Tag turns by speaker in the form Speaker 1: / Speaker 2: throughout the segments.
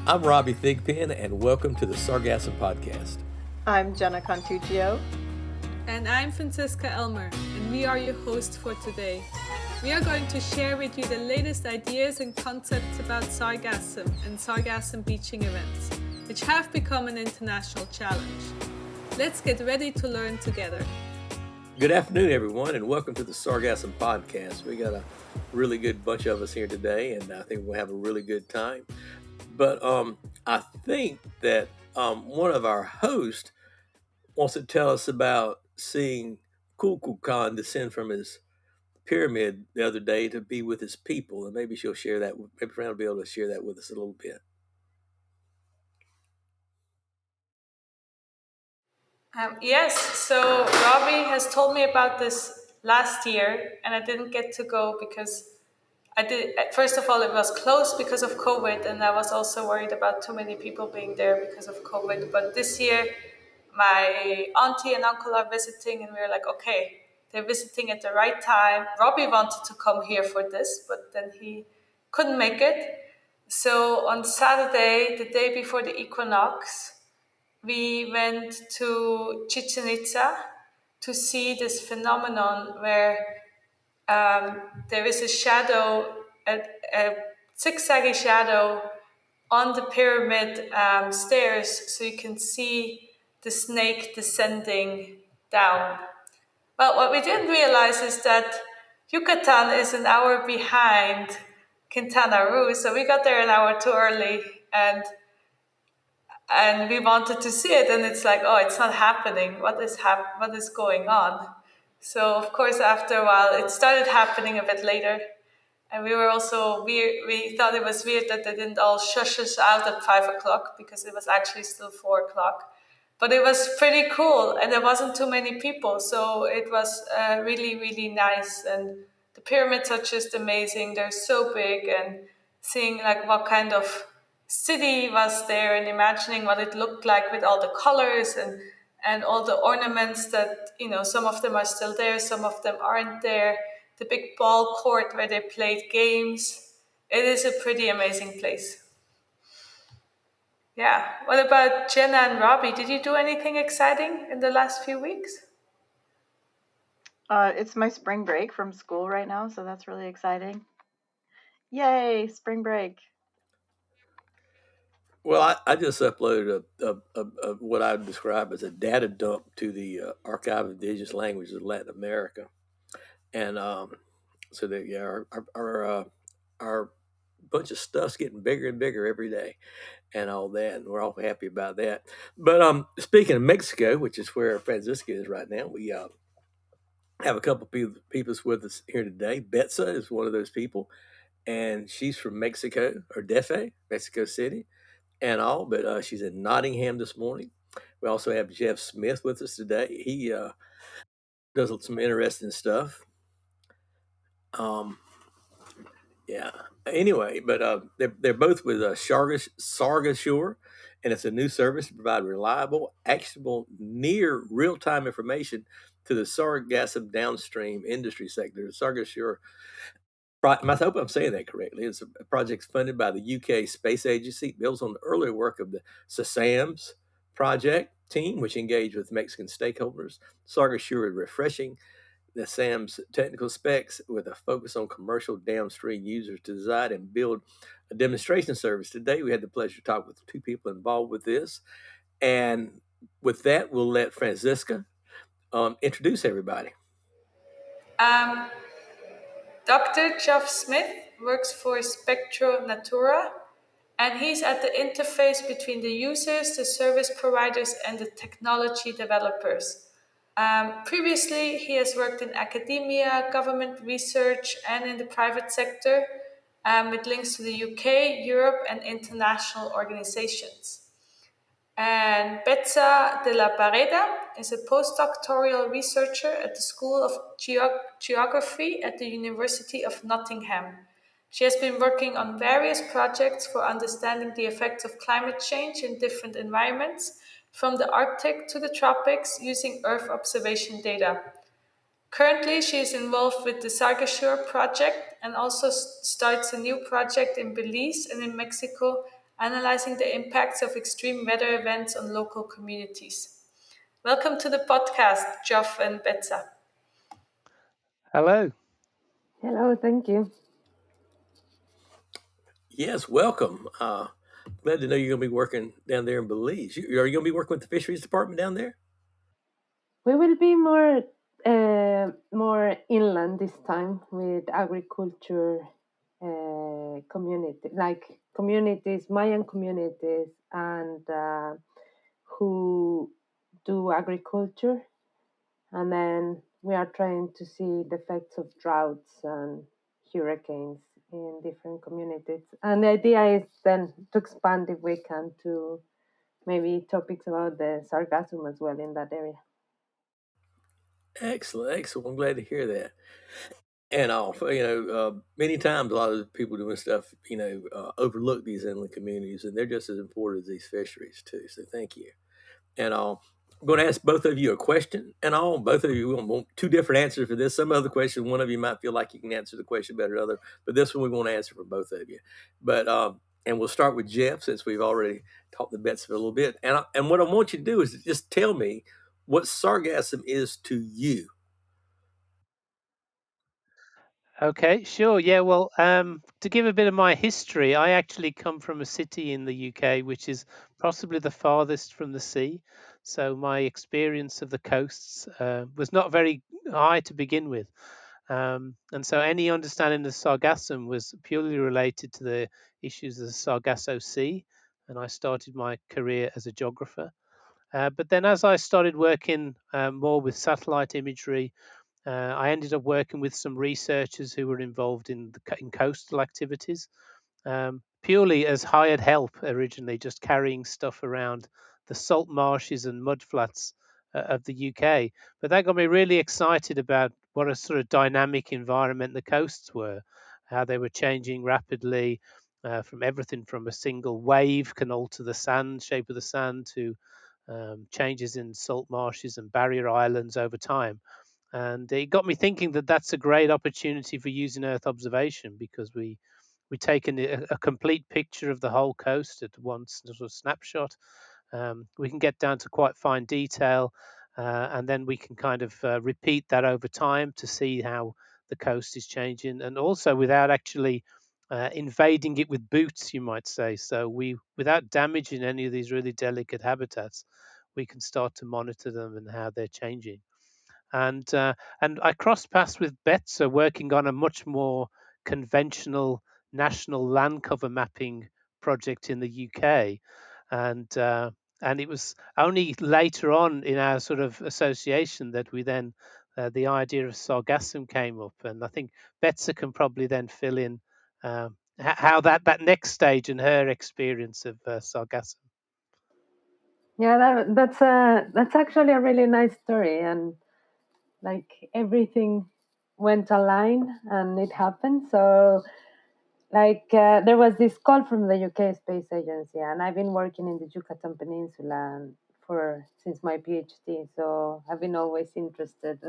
Speaker 1: I'm Robbie Thigpen, and welcome to the Sargassum Podcast.
Speaker 2: I'm Jenna Contuccio.
Speaker 3: And I'm Francisca Elmer, and we are your hosts for today. We are going to share with you the latest ideas and concepts about Sargassum and Sargassum beaching events, which have become an international challenge. Let's get ready to learn together.
Speaker 1: Good afternoon, everyone, and welcome to the Sargassum Podcast. We got a really good bunch of us here today, and I think we'll have a really good time. But I think that one of our hosts wants to tell us about seeing Kukulkan descend from his pyramid the other day to be with his people, and maybe she'll share that. Maybe Fran will be able to share that with us a little bit.
Speaker 3: Yes, so Robbie has told me about this last year, and I didn't get to go because first of all, it was closed because of COVID, and I was also worried about too many people being there because of COVID. But this year, my auntie and uncle are visiting, and we were like, okay, they're visiting at the right time. Robbie wanted to come here for this, but then he couldn't make it. So on Saturday, the day before the equinox, we went to Chichen Itza to see this phenomenon where there is a shadow, a zigzaggy shadow on the pyramid stairs, so you can see the snake descending down. Well, what we didn't realize is that Yucatan is an hour behind Quintana Roo, so we got there an hour too early, and we wanted to see it, and it's like, oh, it's not happening. What is going on? So of course, after a while, it started happening a bit later, and we were also we thought it was weird that they didn't all shush us out at 5 o'clock because it was actually still 4 o'clock. But it was pretty cool, and there wasn't too many people, so it was really, really nice. And the pyramids are just amazing. They're so big, and seeing like what kind of city was there, and imagining what it looked like with all the colors and all the ornaments that, some of them are still there, some of them aren't there. The big ball court where they played games. It is a pretty amazing place. Yeah. What about Jenna and Robbie? Did you do anything exciting in the last few weeks?
Speaker 2: It's my spring break from school right now, so that's really exciting. Yay, spring break.
Speaker 1: Well, I just uploaded what I would describe as a data dump to the Archive of Indigenous Languages of Latin America, and so that our bunch of stuff's getting bigger and bigger every day, and all that, and we're all happy about that. But speaking of Mexico, which is where Francisca is right now, we have a couple people with us here today. Betsa is one of those people, and she's from Mexico, or DF, Mexico City, and all, but she's in Nottingham this morning. We also have Geoff Smith with us today. He does some interesting stuff. Yeah. Anyway, but they're both with Sargassum, and it's a new service to provide reliable, actionable, near real-time information to the Sargassum downstream industry sector. Sargassum, I hope I'm saying that correctly. It's a project funded by the UK Space Agency. It builds on the earlier work of the SASAMS project team, which engaged with Mexican stakeholders. Sargassum is refreshing the SAM's technical specs with a focus on commercial downstream users to design and build a demonstration service. Today, we had the pleasure to talk with two people involved with this. And with that, we'll let Francisca introduce everybody.
Speaker 3: Dr. Geoff Smith works for Spectro Natura, and he's at the interface between the users, the service providers, and the technology developers. Previously, he has worked in academia, government research, and in the private sector, with links to the UK, Europe, and international organizations. And Betsa de la Barreda is a postdoctoral researcher at the School of Geography at the University of Nottingham. She has been working on various projects for understanding the effects of climate change in different environments, from the Arctic to the tropics, using Earth observation data. Currently, she is involved with the Sargassum project and also starts a new project in Belize and in Mexico analyzing the impacts of extreme weather events on local communities. Welcome to the podcast, Geoff and Betsa.
Speaker 4: Hello.
Speaker 5: Hello, thank you.
Speaker 1: Yes, welcome. Glad to know you're going to be working down there in Belize. Are you going to be working with the fisheries department down there?
Speaker 5: We will be more inland this time with agriculture community, like communities, Mayan communities, and who do agriculture. And then we are trying to see the effects of droughts and hurricanes in different communities. And the idea is then to expand, if we can, to maybe topics about the sargassum as well in that area.
Speaker 1: Excellent, excellent. I'm glad to hear that. And many times a lot of the people doing stuff, overlook these inland communities, and they're just as important as these fisheries too. So thank you. And I'm going to ask both of you a question, and both of you will want two different answers for this. Some other question, one of you might feel like you can answer the question better than other, but this one we want to answer for both of you. But and we'll start with Geoff since we've already talked to Betsa for a little bit. And what I want you to do is just tell me what sargassum is to you.
Speaker 4: Okay, sure. Yeah, well, to give a bit of my history, I actually come from a city in the UK which is possibly the farthest from the sea. So my experience of the coasts was not very high to begin with. And so any understanding of sargassum was purely related to the issues of the Sargasso Sea. And I started my career as a geographer. But then as I started working more with satellite imagery, I ended up working with some researchers who were involved in coastal activities, purely as hired help originally, just carrying stuff around the salt marshes and mudflats of the UK. But that got me really excited about what a sort of dynamic environment the coasts were, how they were changing rapidly. From everything from a single wave can alter the sand shape of the sand to changes in salt marshes and barrier islands over time. And it got me thinking that that's a great opportunity for using Earth observation, because we take a complete picture of the whole coast at one sort of snapshot. We can get down to quite fine detail, and then we can kind of repeat that over time to see how the coast is changing, and also without actually invading it with boots, you might say. So without damaging any of these really delicate habitats, we can start to monitor them and how they're changing. And I crossed paths with Betsa working on a much more conventional national land cover mapping project in the UK, and it was only later on in our sort of association that we then the idea of sargassum came up, and I think Betsa can probably then fill in how that next stage in her experience of sargassum.
Speaker 5: Yeah, that's actually a really nice story, and like everything went aligned and it happened. So there was this call from the UK Space Agency, and I've been working in the Yucatan Peninsula for since my PhD. So I've been always interested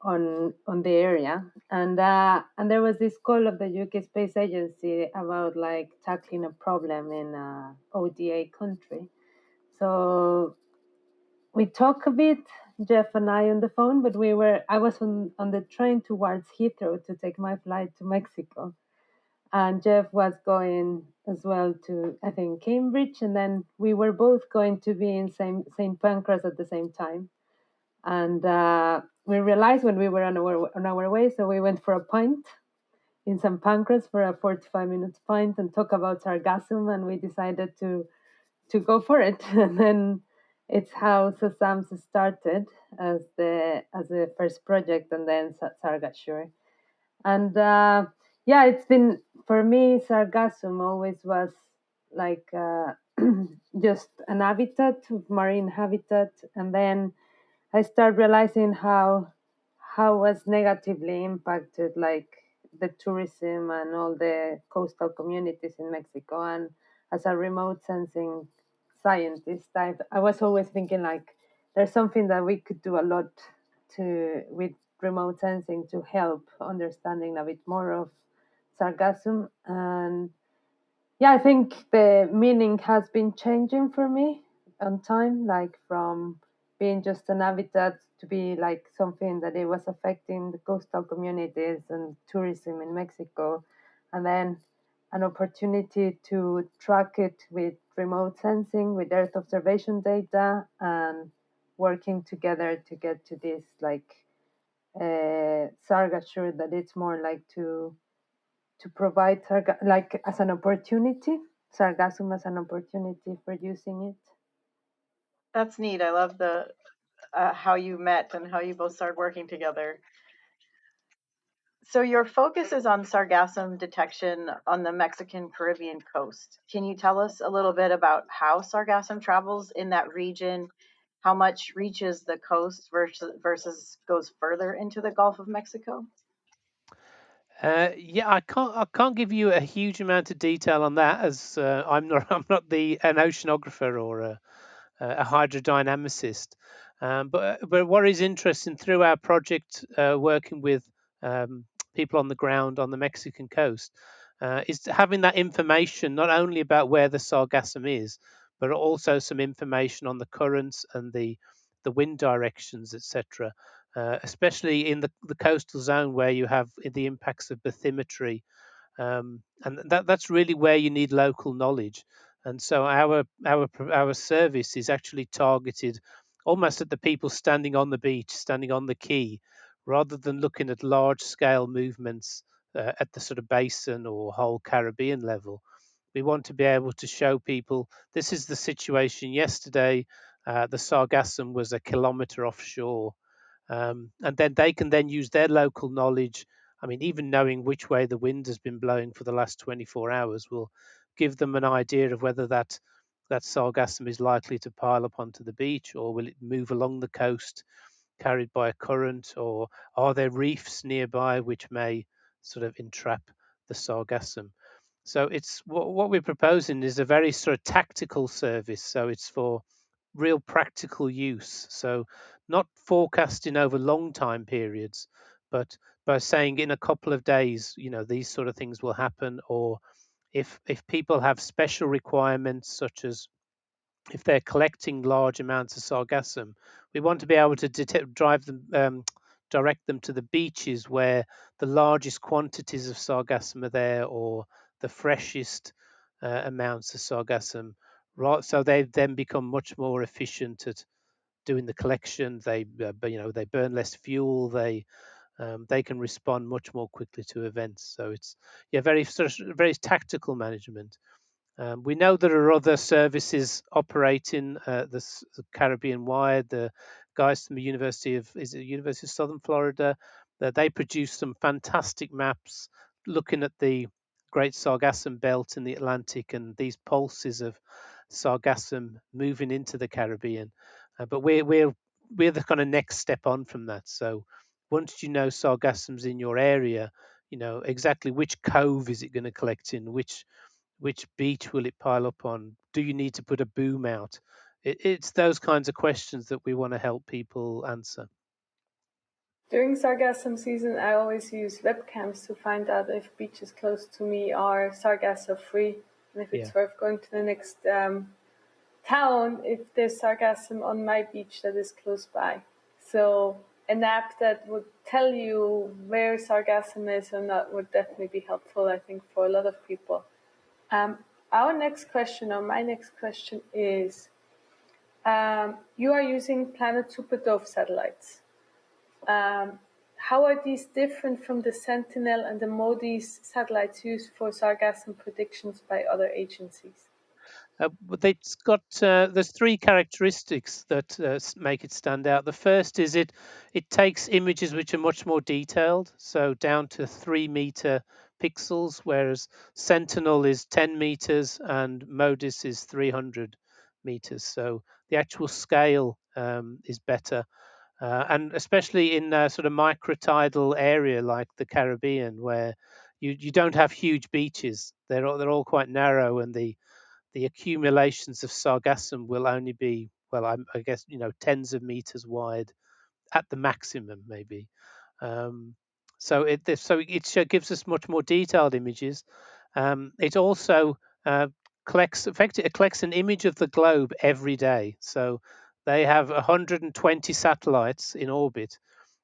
Speaker 5: on the area, and there was this call of the UK Space Agency about like tackling a problem in a ODA country. So we talked a bit, Geoff and I, on the phone, but I was on the train towards Heathrow to take my flight to Mexico. And Geoff was going as well to, I think, Cambridge, and then we were both going to be in St. Pancras at the same time. And we realized when we were on our way, so we went for a pint in St. Pancras for a 45 minutes pint and talk about sargassum, and we decided to go for it. And then it's how SASAMS started as the first project, and then Sargassum. And yeah, it's been, for me, sargassum always was like just an habitat, marine habitat, and then I started realizing how was negatively impacted, like the tourism and all the coastal communities in Mexico. And as a remote sensing scientist, I was always thinking like there's something that we could do a lot to with remote sensing to help understanding a bit more of sargassum. And yeah, I think the meaning has been changing for me on time, like from being just an habitat to be like something that it was affecting the coastal communities and tourism in Mexico, and then an opportunity to track it with remote sensing, with Earth observation data, and working together to get to this like Sargassum that it's more like to provide like as an opportunity, Sargassum as an opportunity for using it.
Speaker 2: That's neat. I love the how you met and how you both started working together. So your focus is on sargassum detection on the Mexican Caribbean coast. Can you tell us a little bit about how sargassum travels in that region, how much reaches the coast versus goes further into the Gulf of Mexico?
Speaker 4: Yeah, I can't give you a huge amount of detail on that, as I'm not an oceanographer or a hydrodynamicist. But what is interesting through our project, working with um, people on the ground on the Mexican coast, is having that information not only about where the sargassum is, but also some information on the currents and the wind directions, etc. Especially in the coastal zone where you have the impacts of bathymetry, and that's really where you need local knowledge. And so our service is actually targeted almost at the people standing on the beach, standing on the quay, rather than looking at large scale movements at the sort of basin or whole Caribbean level. We want to be able to show people this is the situation yesterday. The Sargassum was a kilometre offshore, and then they can then use their local knowledge. I mean, even knowing which way the wind has been blowing for the last 24 hours will give them an idea of whether that sargassum is likely to pile up onto the beach, or will it move along the coast carried by a current, or are there reefs nearby which may sort of entrap the sargassum. So it's what we're proposing is a very sort of tactical service. So it's for real practical use. So not forecasting over long time periods, but by saying in a couple of days, these sort of things will happen, or if people have special requirements, such as if they're collecting large amounts of sargassum, we want to be able to direct them to the beaches where the largest quantities of sargassum are there, or the freshest amounts of sargassum. Right, so they then become much more efficient at doing the collection. They burn less fuel. They can respond much more quickly to events. So it's very sort of very tactical management. We know there are other services operating the Caribbean wide. The guys from the University of Southern Florida, that they produce some fantastic maps looking at the Great Sargassum Belt in the Atlantic and these pulses of sargassum moving into the Caribbean. But we're the kind of next step on from that. So once you know sargassum's in your area, you know exactly which cove is it going to collect in, which beach will it pile up on? Do you need to put a boom out? It's those kinds of questions that we want to help people answer.
Speaker 3: During sargassum season, I always use webcams to find out if beaches close to me are sargassum free, and if
Speaker 4: Yeah.
Speaker 3: it's worth going to the next town if there's sargassum on my beach that is close by. So an app that would tell you where sargassum is or not would definitely be helpful, I think, for a lot of people. Our next question, or my next question, is you are using Planet Superdove satellites. How are these different from the Sentinel and the MODIS satellites used for sargassum predictions by other agencies?
Speaker 4: But it's got there's three characteristics that make it stand out. The first is it takes images which are much more detailed, so down to 3 meter pixels, whereas Sentinel is 10 meters and MODIS is 300 meters. So the actual scale is better. And especially in a sort of microtidal area like the Caribbean, where you don't have huge beaches. They're all quite narrow, and the accumulations of sargassum will only be, well, I guess, tens of meters wide at the maximum, maybe. Um, so it gives us much more detailed images. It also collects effectively, it collects an image of the globe every day. So they have 120 satellites in orbit,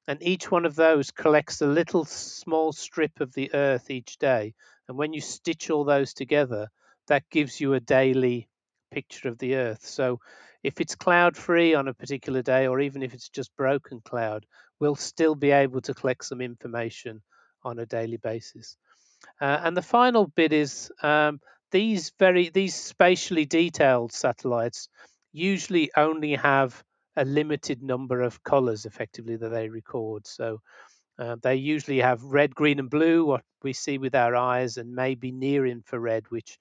Speaker 4: and each one of those collects a little small strip of the Earth each day. And when you stitch all those together, that gives you a daily picture of the Earth. So if it's cloud free on a particular day, or even if it's just broken cloud, we'll still be able to collect some information on a daily basis. And the final bit is these spatially detailed satellites usually only have a limited number of colors effectively that they record. So they usually have red, green, and blue, what we see with our eyes, and maybe near infrared, which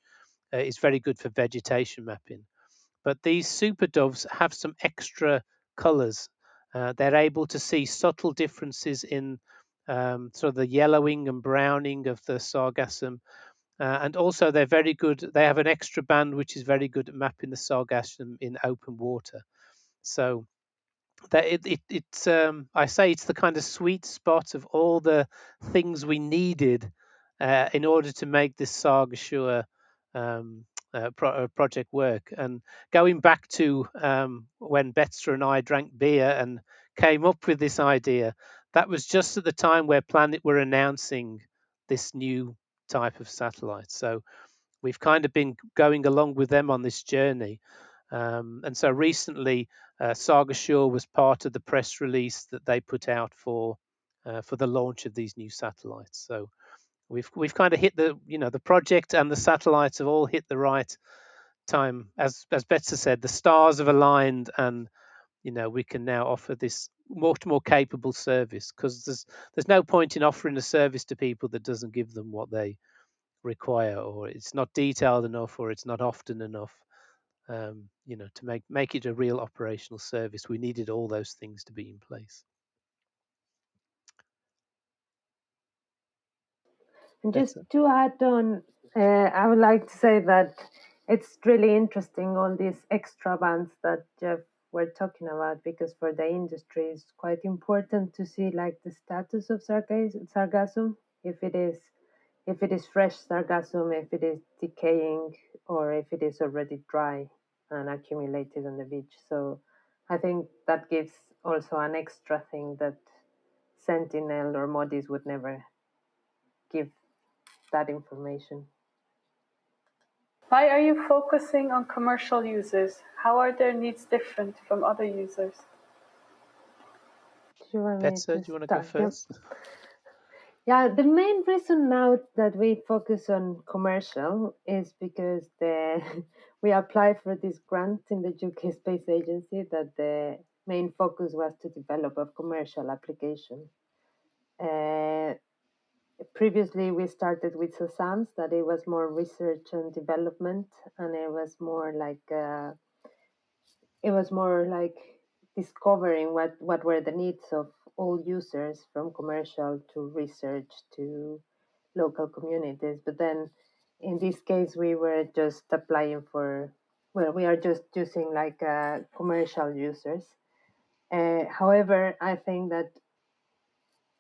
Speaker 4: is very good for vegetation mapping. But these super doves have some extra colors. They're able to see subtle differences in sort of the yellowing and browning of the sargassum. And also, they're very good. They have an extra band which is very good at mapping the sargassum in open water. So that it's I say it's the kind of sweet spot of all the things we needed in order to make this Sargassure project work. And going back to when Betsa and I drank beer and came up with this idea, that was just at the time where Planet were announcing this new type of satellite. So we've kind of been going along with them on this journey. And so recently, Sargassure was part of the press release that they put out for the launch of these new satellites. So we've kind of hit the project and the satellites have all hit the right time. As Betsa said, the stars have aligned, and we can now offer this much more capable service, because there's no point in offering a service to people that doesn't give them what they require, or it's not detailed enough, or it's not often enough. To make it a real operational service, we needed all those things to be in place.
Speaker 5: And just
Speaker 4: Better.
Speaker 5: to add on, I would like to say that it's really interesting, all these extra bands that Geoff were talking about, because for the industry it's quite important to see like the status of sargassum, if it is fresh sargassum, if it is decaying, or if it is already dry and accumulated on the beach. So I think that gives also an extra thing that Sentinel or Modis would never give that information.
Speaker 3: Why are you focusing on commercial users? How are their needs different from other users?
Speaker 5: Do you want me
Speaker 4: Betsa,
Speaker 5: to
Speaker 4: do you want to go
Speaker 5: start? Yeah.
Speaker 4: first?
Speaker 5: Yeah, the main reason now that we focus on commercial is because we applied for this grant in the UK Space Agency that the main focus was to develop a commercial application. Previously, we started with SOSAMS, that it was more research and development, and it was more like discovering what were the needs of all users, from commercial to research to local communities. But then in this case, we were just applying for, well, we are just using like commercial users. However, I think that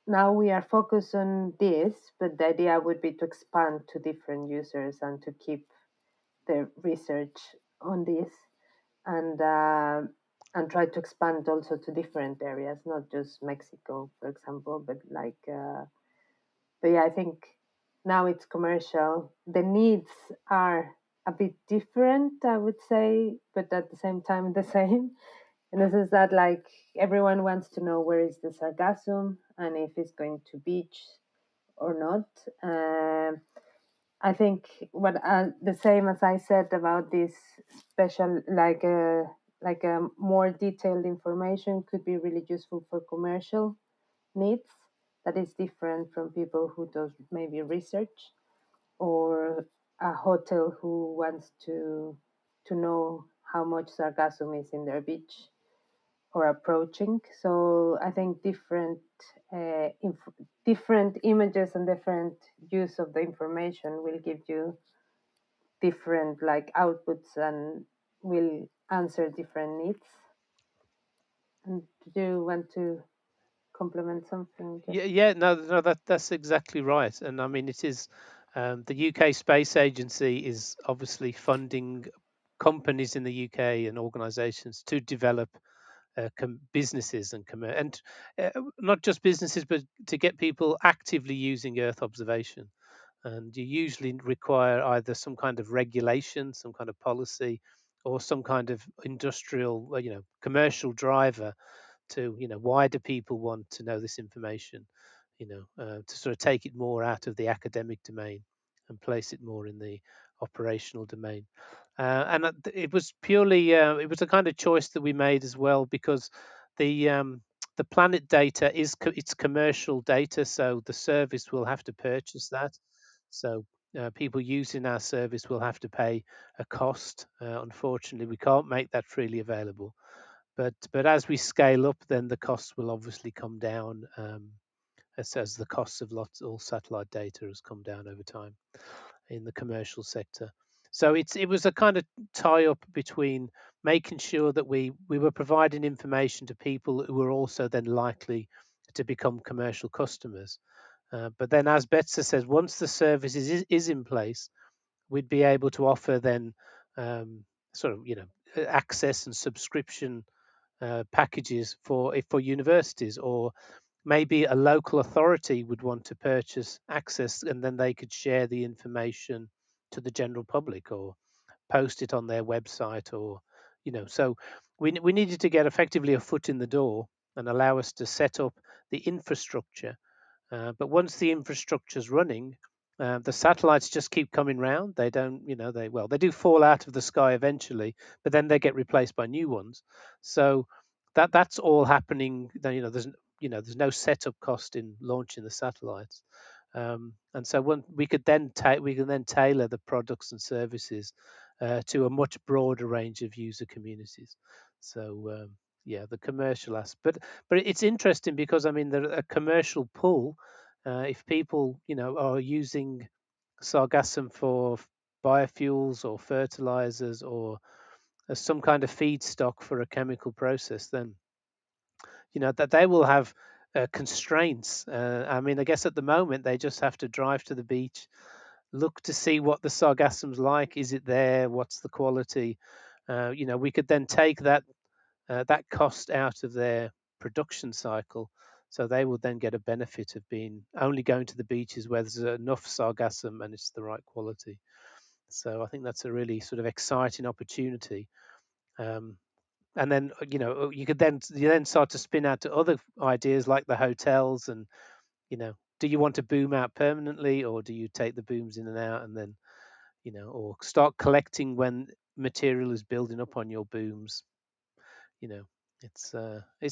Speaker 5: now we are focused on this, but the idea would be to expand to different users and to keep the research on this, and try to expand also to different areas, not just Mexico, for example, but but yeah, I think now it's commercial. The needs are a bit different, I would say, but at the same time the same. And this is that like everyone wants to know where is the sargassum and if it's going to beach or not. I think what the same as I said about this special, like a more detailed information could be really useful for commercial needs. That is different from people who does maybe research, or a hotel who wants to know how much sargassum is in their beach or approaching. So I think different images and different use of the information will give you different like outputs and will answer different needs. And do you want to complement something, Geoff?
Speaker 4: Yeah, no, that's exactly right. And I mean, it is The UK Space Agency is obviously funding companies in the UK and organisations to develop businesses and not just businesses, but to get people actively using Earth observation. And you usually require either some kind of regulation, some kind of policy, or some kind of industrial, commercial driver to, why do people want to know this information? To sort of take it more out of the academic domain and place it more in the operational domain. And it was purely, it was a kind of choice that we made as well, because the planet data it's commercial data, so the service will have to purchase that. So people using our service will have to pay a cost. Unfortunately, we can't make that freely available. But as we scale up, then the costs will obviously come down, as the costs of all satellite data has come down over time in the commercial sector. So it was a kind of tie up between making sure that we were providing information to people who were also then likely to become commercial customers. But then, as Betsa says, once the service is in place, we'd be able to offer then sort of access and subscription packages for universities, or maybe a local authority would want to purchase access, and then they could share the information to the general public or post it on their website, or so we needed to get effectively a foot in the door and allow us to set up the infrastructure. But once the infrastructure's running, the satellites just keep coming round. They don't, they do fall out of the sky eventually, but then they get replaced by new ones. So that's all happening. There's no setup cost in launching the satellites, and so we can then tailor the products and services to a much broader range of user communities. So yeah, the commercial aspect, but it's interesting because I mean, a commercial pull. If people, are using sargassum for biofuels or fertilizers or as some kind of feedstock for a chemical process, then that they will have constraints. I mean, I guess at the moment they just have to drive to the beach, look to see what the sargassum's like. Is it there? What's the quality? We could then take that cost out of their production cycle, so they will then get a benefit of being only going to the beaches where there's enough sargassum and it's the right quality. So I think that's a really sort of exciting opportunity. And then you then start to spin out to other ideas like the hotels, and do you want to boom out permanently, or do you take the booms in and out, and then or start collecting when material is building up on your booms. you know it's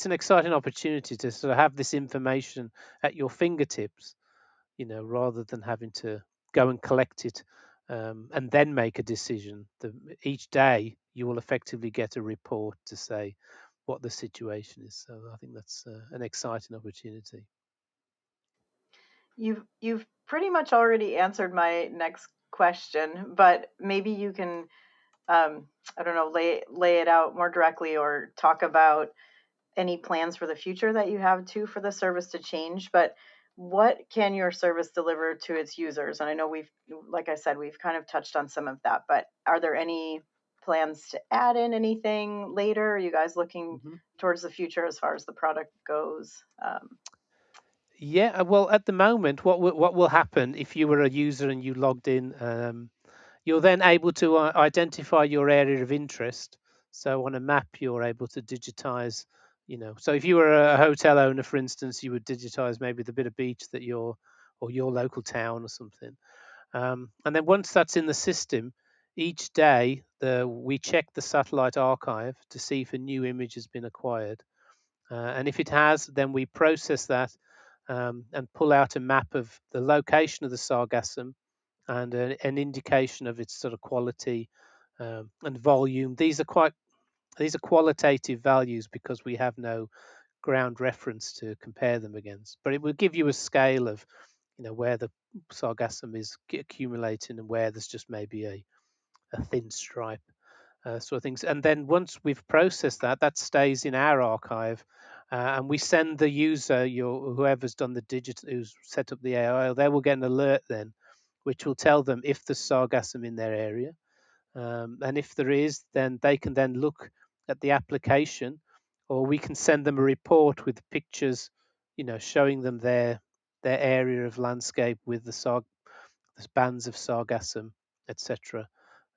Speaker 4: an exciting opportunity to sort of have this information at your fingertips, rather than having to go and collect it, and then make a decision. Each day you will effectively get a report to say what the situation is. So I think that's an exciting opportunity.
Speaker 2: You've pretty much already answered my next question, but maybe you can I don't know, lay it out more directly or talk about any plans for the future that you have too for the service to change. But what can your service deliver to its users? And I know like I said, we've kind of touched on some of that, but are there any plans to add in anything later? Are you guys looking towards the future as far as the product goes?
Speaker 4: Yeah, well, at the moment, what will happen if you were a user and you logged in? You're then able to identify your area of interest. So on a map, you're able to digitize. So if you were a hotel owner, for instance, you would digitize maybe the bit of beach or your local town or something. And then once that's in the system, each day we check the satellite archive to see if a new image has been acquired. And if it has, then we process that and pull out a map of the location of the sargassum and an indication of its sort of quality and volume. These are qualitative values because we have no ground reference to compare them against. But it will give you a scale of where the sargassum is accumulating and where there's just maybe a thin stripe, sort of things. And then once we've processed that, that stays in our archive, and we send the user, whoever's done the digital, who's set up the AI, they will get an alert then, which will tell them if there's sargassum in their area. And if there is, then they can then look at the application, or we can send them a report with pictures, showing them their area of landscape with the bands of sargassum, etc.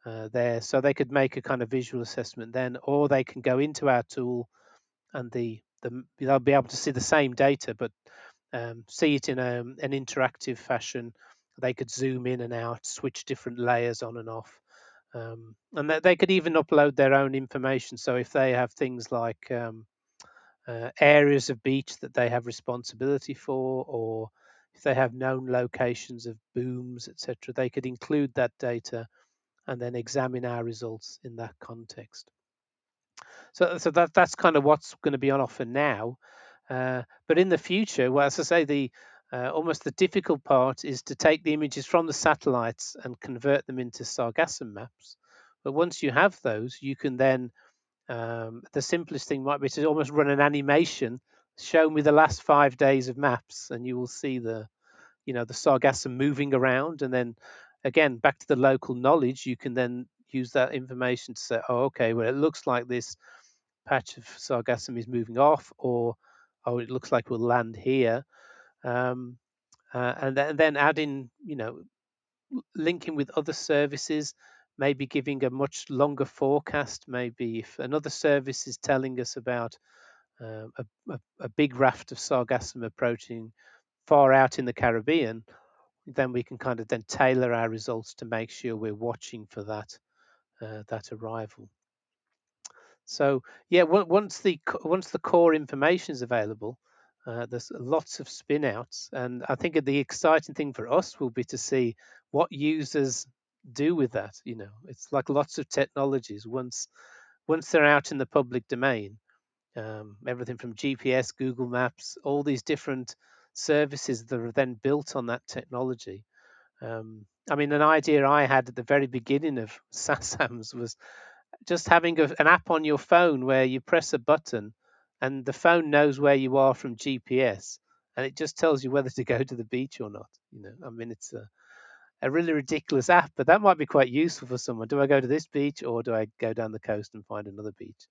Speaker 4: There, so they could make a kind of visual assessment then, or they can go into our tool and they'll be able to see the same data, but see it in an interactive fashion. They could zoom in and out, switch different layers on and off. And they could even upload their own information. So if they have things like areas of beach that they have responsibility for, or if they have known locations of booms, etc., they could include that data and then examine our results in that context. So that's kind of what's going to be on offer now. But in the future, well, as I say, the almost the difficult part is to take the images from the satellites and convert them into sargassum maps. But once you have those, you can then the simplest thing might be to almost run an animation. Show me the last 5 days of maps, and you will see the sargassum moving around. And then again, back to the local knowledge, you can then use that information to say, oh, okay, well, it looks like this patch of sargassum is moving off, or oh, it looks like we'll land here. And then adding, linking with other services, maybe giving a much longer forecast. Maybe if another service is telling us about a big raft of sargassum approaching far out in the Caribbean, then we can kind of then tailor our results to make sure we're watching for that arrival. So yeah, once the core information is available, there's lots of spin outs, and I think the exciting thing for us will be to see what users do with that. It's like lots of technologies. Once they're out in the public domain, everything from GPS, Google Maps, all these different services that are then built on that technology. I mean, an idea I had at the very beginning of SASAMS was just having an app on your phone where you press a button and the phone knows where you are from GPS, and it just tells you whether to go to the beach or not. I mean, it's a really ridiculous app, but that might be quite useful for someone. Do I go to this beach, or do I go down the coast and find another beach?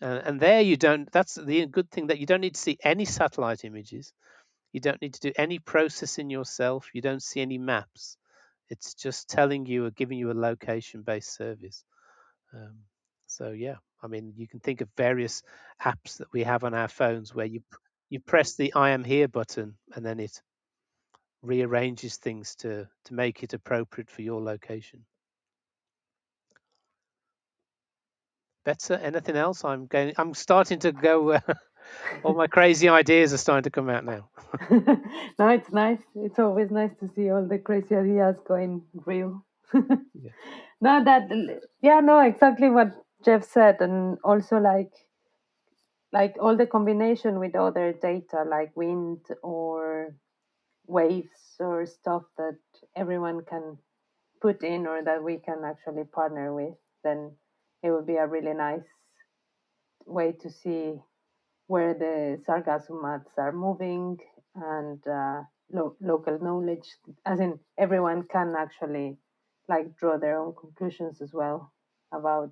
Speaker 4: And there you don't. That's the good thing, that you don't need to see any satellite images. You don't need to do any processing yourself. You don't see any maps. It's just telling you or giving you a location-based service. So yeah, I mean, you can think of various apps that we have on our phones where you press the "I am here" button, and then it rearranges things to make it appropriate for your location. Betsa, anything else? I'm starting to go. All my crazy ideas are starting to come out now.
Speaker 5: No, it's nice. It's always nice to see all the crazy ideas going real.
Speaker 4: Yeah.
Speaker 5: No, no, exactly what Geoff said, and also like all the combination with other data like wind or waves or stuff that everyone can put in or that we can actually partner with, then it would be a really nice way to see where the sargassum mats are moving, and local knowledge, as in everyone can actually like draw their own conclusions as well about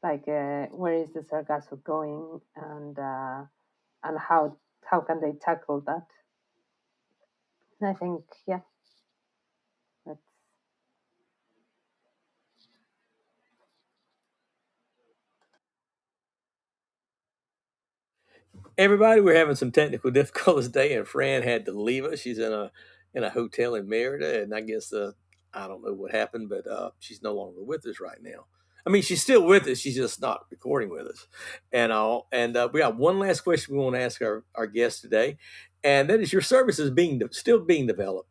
Speaker 5: like where is the sargassum going, and how can they tackle that. I think that's
Speaker 1: Everybody, we're having some technical difficulties today, and Fran had to leave us. She's in a hotel in Merida, and I guess I don't know what happened, but she's no longer with us right now. I mean, she's still with us. She's just not recording with us, and all. And we got one last question we want to ask our guest today, and that is: your service is still being developed,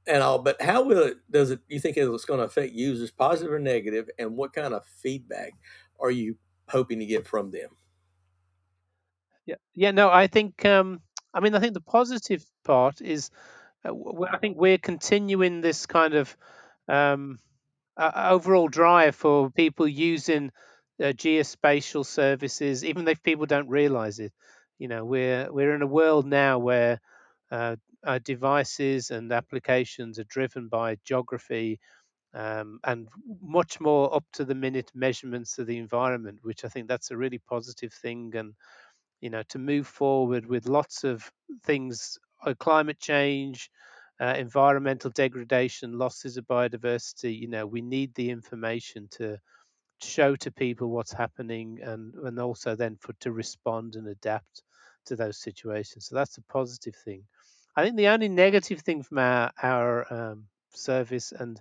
Speaker 1: and all. But how does it? You think it's going to affect users, positive or negative, and what kind of feedback are you hoping to get from them?
Speaker 4: Yeah. No, I think. I mean, I think the positive part is, I think we're continuing this kind of um, overall drive for people using geospatial services, even if people don't realize it. We're in a world now where devices and applications are driven by geography, and much more up to the minute measurements of the environment, which I think that's a really positive thing. And to move forward with lots of things, climate change, environmental degradation, losses of biodiversity, we need the information to show to people what's happening, and also then to respond and adapt to those situations. So that's a positive thing. I think the only negative thing from our service and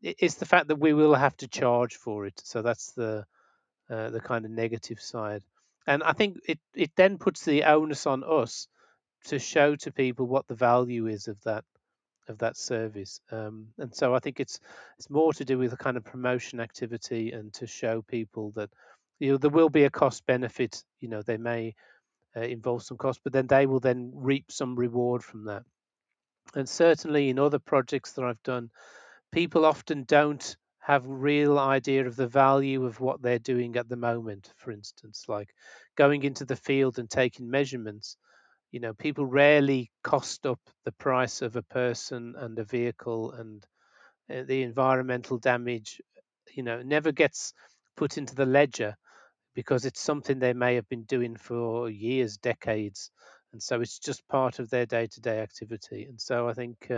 Speaker 4: is the fact that we will have to charge for it. So that's the kind of negative side. And I think it then puts the onus on us to show to people what the value is of that service. And so I think it's more to do with a kind of promotion activity, and to show people that there will be a cost benefit. They may involve some cost, but then they will then reap some reward from that. And certainly in other projects that I've done, people often don't have real idea of the value of what they're doing at the moment. For instance, like going into the field and taking measurements, people rarely cost up the price of a person and a vehicle, and the environmental damage never gets put into the ledger, because it's something they may have been doing for years, decades, and so it's just part of their day-to-day activity. And so I think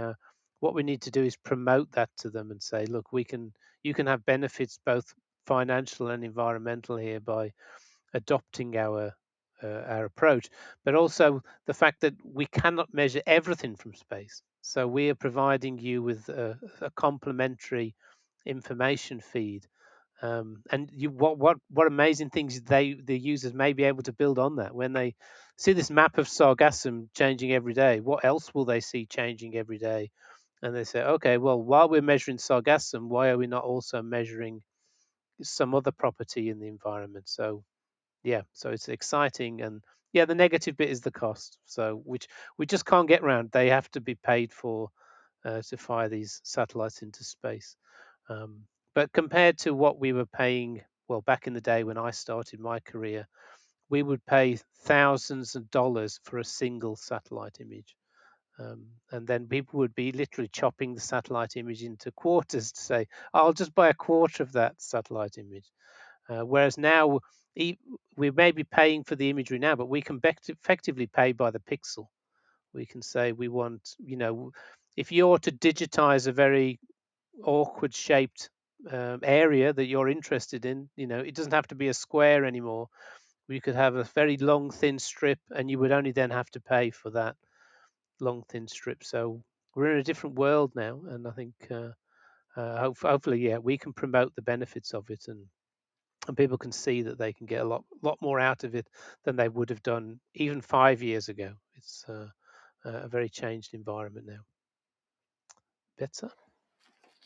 Speaker 4: what we need to do is promote that to them and say, look, you can have benefits both financial and environmental here by adopting our approach, but also the fact that we cannot measure everything from space. So we are providing you with a complementary information feed, and what amazing things the users may be able to build on that when they see this map of Sargassum changing every day. What else will they see changing every day? And they say, okay, well, while we're measuring Sargassum, why are we not also measuring some other property in the environment? So yeah, so it's exciting. And yeah, the negative bit is the cost, so which we just can't get around. They have to be paid for to fire these satellites into space. But compared to what we were paying, well, back in the day when I started my career, we would pay thousands of dollars for a single satellite image. And then people would be literally chopping the satellite image into quarters to say, I'll just buy a quarter of that satellite image. Whereas now we may be paying for the imagery now, but we can effectively pay by the pixel. We can say we want, if you're to digitize a very awkward shaped area that you're interested in, it doesn't have to be a square anymore. We could have a very long, thin strip, and you would only then have to pay for that long, thin strip. So we're in a different world now, and I think hopefully, yeah, we can promote the benefits of it, and people can see that they can get a lot more out of it than they would have done even 5 years ago. It's a very changed environment now. Betsa?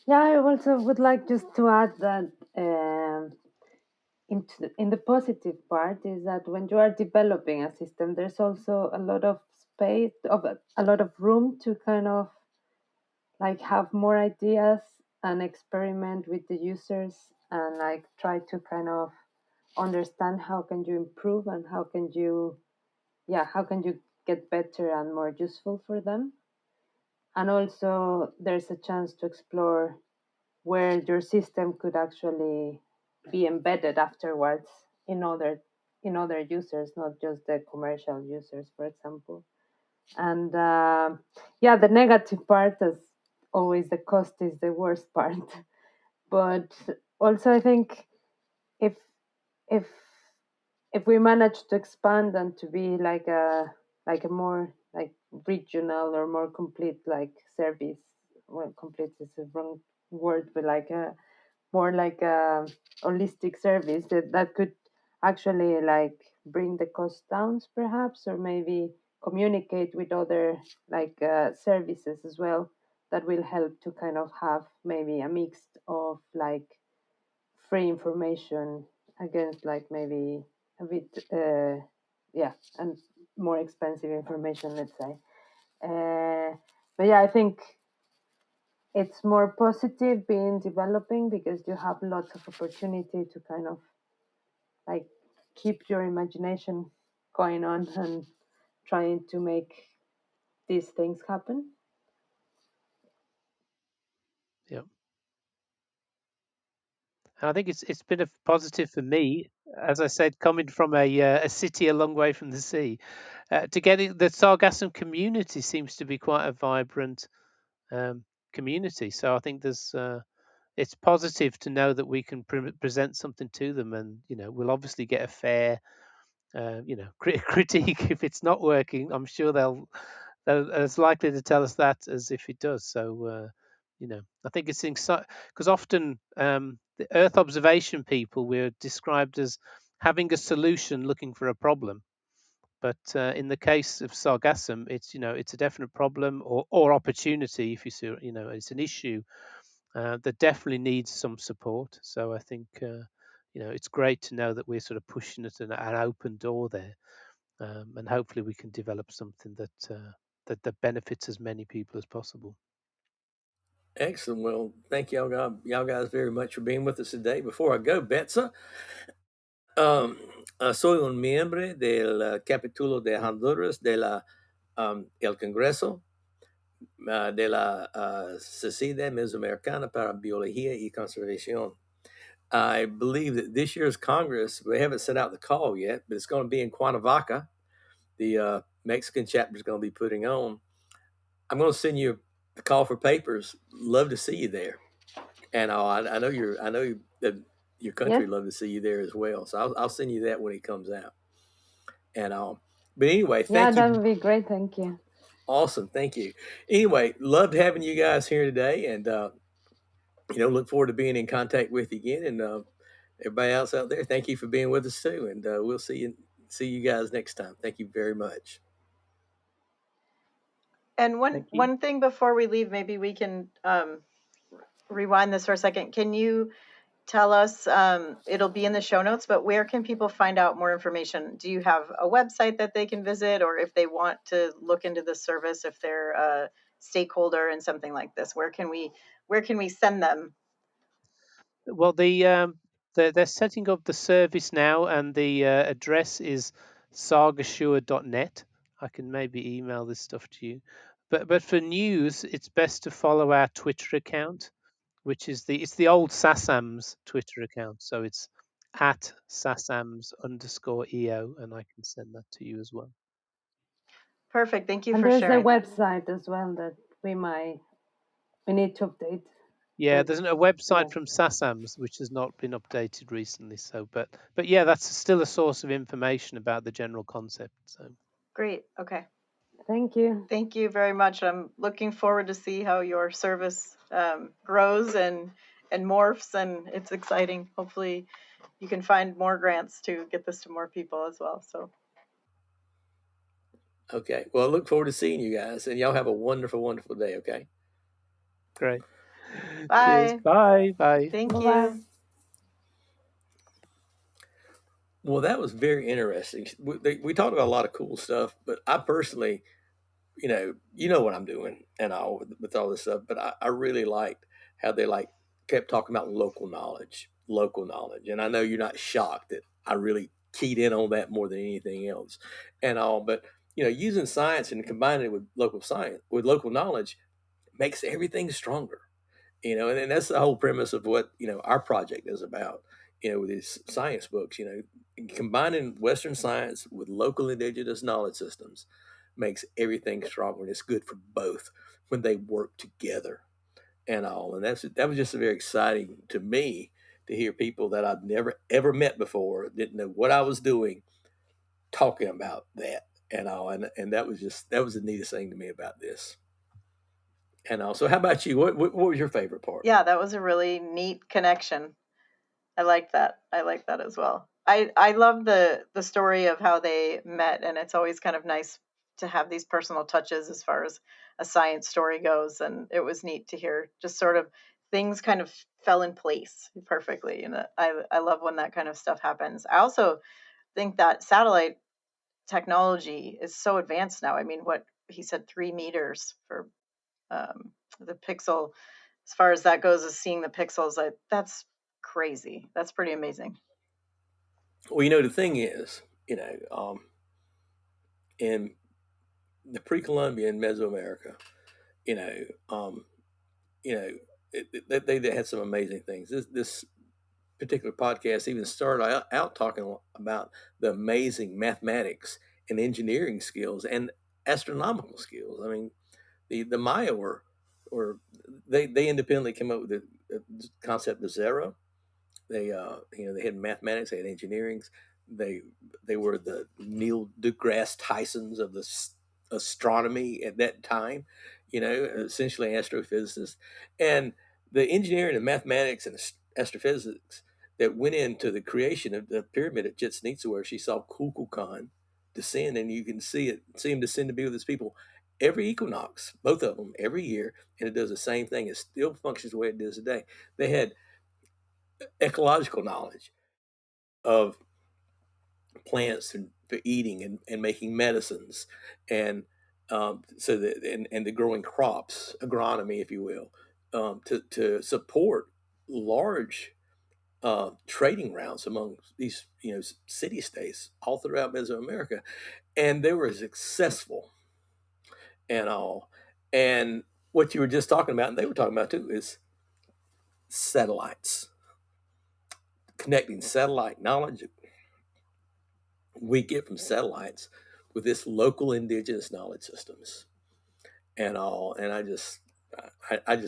Speaker 5: Yeah, I also would like just to add that in the positive part is that when you are developing a system, there's also a lot of space, of a lot of room to kind of like have more ideas and experiment with the users, and like try to kind of understand how can you improve and how can you get better and more useful for them. And also there's a chance to explore where your system could actually be embedded afterwards in other users, not just the commercial users, for example. And yeah, the negative part is always the cost is the worst part. But also, I think if if if we manage to expand and to be like a more like regional or more complete like service, well, complete is the wrong word, but like a more like a holistic service that could actually like bring the cost down perhaps, or maybe communicate with other like services as well, that will help to kind of have maybe a mix of like free information against like maybe a bit yeah, and more expensive information, let's say. But yeah, I think it's more positive being developing, because you have lots of opportunity to kind of like keep your imagination going on and trying to make these things happen.
Speaker 4: Yeah. And I think it's been a positive for me, as I said, coming from a city a long way from the sea. To get it, the Sargassum community seems to be quite a vibrant community. So I think it's positive to know that we can present something to them, and we'll obviously get a fair critique if it's not working. I'm sure they're as likely to tell us that as if it does. So I think it's because often the Earth observation people, we're described as having a solution looking for a problem. But in the case of Sargassum, it's a definite problem or opportunity. If you see, it's an issue that definitely needs some support. So I think it's great to know that we're sort of pushing at an open door there, and hopefully we can develop something that benefits as many people as possible.
Speaker 1: Excellent. Well, thank y'all guys very much for being with us today. Before I go, Betsa, soy un miembro del capítulo de Honduras de el Congreso de la Sociedad Mesoamericana para Biología y Conservación. I believe that this year's Congress, we haven't sent out the call yet, but it's going to be in Cuernavaca. The Mexican chapter is going to be putting on. I'm going to send you the call for papers. Love to see you there. And I know that your country
Speaker 5: Yes.
Speaker 1: would love to see you there as well. So I'll send you that when it comes out. And but anyway,
Speaker 5: Yeah,
Speaker 1: thank
Speaker 5: that
Speaker 1: you.
Speaker 5: would be great. Thank you.
Speaker 1: Awesome, thank you. Anyway, loved having you guys here today, and look forward to being in contact with you again. And everybody else out there, thank you for being with us too. And we'll see you guys next time. Thank you very much.
Speaker 2: And
Speaker 4: Thank you.
Speaker 2: one thing before we leave, maybe we can rewind this for a second. Can you tell us, it'll be in the show notes, but where can people find out more information? Do you have a website that they can visit, or if they want to look into this service, if they're a stakeholder in something like this, where can we send them?
Speaker 4: Well, they're setting up the service now, and the address is sargassure.net. I can maybe email this stuff to you. But for news, it's best to follow our Twitter account, which is it's the old SASAMS Twitter account. So it's at SASAMS_EO, and I can send that to you as well.
Speaker 2: Perfect. Thank you
Speaker 5: And
Speaker 2: for
Speaker 5: there's
Speaker 2: sharing.
Speaker 5: a website as well that we need to update.
Speaker 4: Yeah,
Speaker 5: But
Speaker 4: there's a website
Speaker 5: yeah.
Speaker 4: from SASAMS which has not been updated recently. So, but yeah, that's still a source of information about the general concept. So
Speaker 2: Great. Okay.
Speaker 5: Thank you.
Speaker 2: Thank you very much. I'm looking forward to see how your service grows and morphs, and it's exciting. Hopefully, you can find more grants to get this to more people as well. So.
Speaker 1: Okay. Well, I look forward to seeing you guys, and y'all have a wonderful, wonderful day. Okay.
Speaker 4: great. Cheers.
Speaker 2: Bye.
Speaker 4: Bye. Bye.
Speaker 2: Thank
Speaker 5: Bye-bye.
Speaker 2: you.
Speaker 1: Well, that was very interesting. We talked about a lot of cool stuff, but I personally, you know what I'm doing and all with all this stuff. But I really liked how they kept talking about local knowledge. And I know you're not shocked that I really keyed in on that more than anything else, and all. But using science and combining it with local knowledge makes everything stronger. And that's the whole premise of what our project is about. With these science books, combining Western science with local indigenous knowledge systems makes everything stronger, and it's good for both when they work together and all. And that was just very exciting to me to hear people that I've never ever met before, didn't know what I was doing, talking about that and all. And that was the neatest thing to me about this. And also, how about you? What was your favorite part?
Speaker 2: Yeah, that was a really neat connection. I like that. I like that as well. I love the story of how they met, and it's always kind of nice to have these personal touches as far as a science story goes. And it was neat to hear just sort of things kind of fell in place perfectly. And I love when that kind of stuff happens. I also think that satellite technology is so advanced now. I mean, what he said, 3 meters for the pixel, as far as that goes, is seeing the pixels. That's crazy. That's pretty amazing.
Speaker 1: Well, the thing is, and the pre-Columbian Mesoamerica. You know, you know, they had some amazing things. This particular podcast even started out talking about the amazing mathematics and engineering skills and astronomical skills. I mean, the Maya were they independently came up with the concept of zero. They they had mathematics, they had engineering. They they were the Neil deGrasse Tysons of the astronomy at that time. Essentially astrophysicists, and the engineering and mathematics and astrophysics that went into the creation of the pyramid at Chichen Itza, where she saw Kukulkan descend, and you can see him descend to be with his people every equinox, both of them every year, and it does the same thing. It still functions the way it does today. They had ecological knowledge of plants for eating and making medicines, and so that and the growing crops, agronomy, if you will, to support large trading routes among these city states all throughout Mesoamerica, and they were successful and all. And what you were just talking about, and they were talking about too, is satellites, connecting satellite knowledge we get from satellites with this local indigenous knowledge systems and all. And I just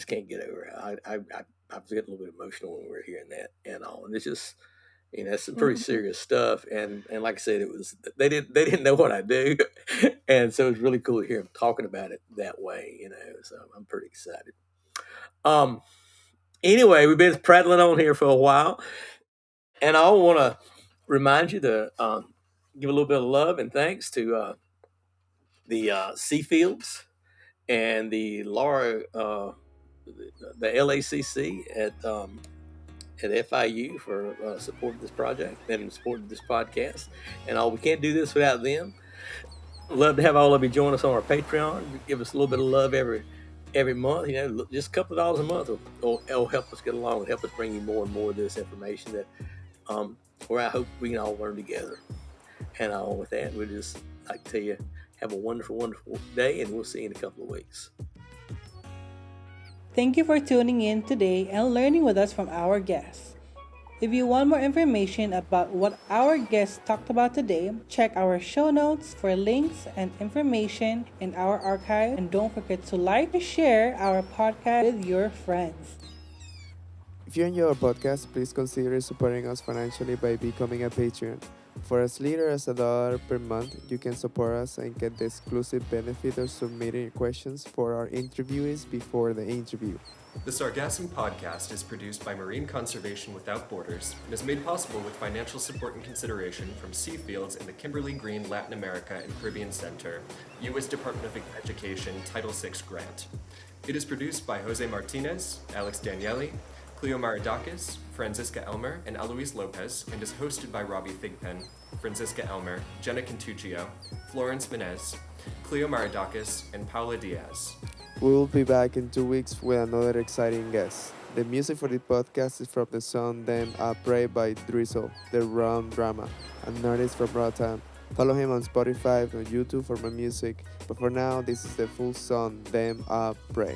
Speaker 1: can't get over it. I was getting a little bit emotional when we were hearing that and all. And it's just, it's some pretty serious stuff. And like I said, they didn't know what I do. And so it's really cool to hear them talking about it that way, so I'm pretty excited. Anyway, we've been prattling on here for a while, and I want to remind you to give a little bit of love and thanks to the Seafields and the Laura, the LACC at FIU for supporting this project and supporting this podcast. And we can't do this without them. Love to have all of you join us on our Patreon. Give us a little bit of love every month. Just a couple of dollars a month will help us get along and help us bring you more and more of this information that where I hope we can all learn together. And with that, we'd just like to tell you, have a wonderful, wonderful day, and we'll see you in a couple of weeks.
Speaker 6: Thank you for tuning in today and learning with us from our guests. If you want more information about what our guests talked about today, check our show notes for links and information in our archive, and don't forget to like and share our podcast with your friends.
Speaker 7: If you enjoy our podcast, please consider supporting us financially by becoming a Patreon. For as little as $1 per month, you can support us and get the exclusive benefit of submitting your questions for our interviewees before the interview.
Speaker 8: The Sargassum podcast is produced by Marine Conservation Without Borders and is made possible with financial support and consideration from Seafields and the Kimberly Green Latin America and Caribbean Center, U.S. Department of Education Title VI grant. It is produced by Jose Martinez, Alex Danieli, Cleo Maridakis, Francisca Elmer, and Alois Lopez, and is hosted by Robbie Thigpen, Francisca Elmer, Jenna Cantuccio, Florence Menez, Cleo Maridakis, and Paula Diaz.
Speaker 7: We will be back in 2 weeks with another exciting guest. The music for the podcast is from the song Them Pray by Drizzle, the Rum Drama, an artist from Rotterdam. Follow him on Spotify and YouTube for more music, but for now, this is the full song Them Pray.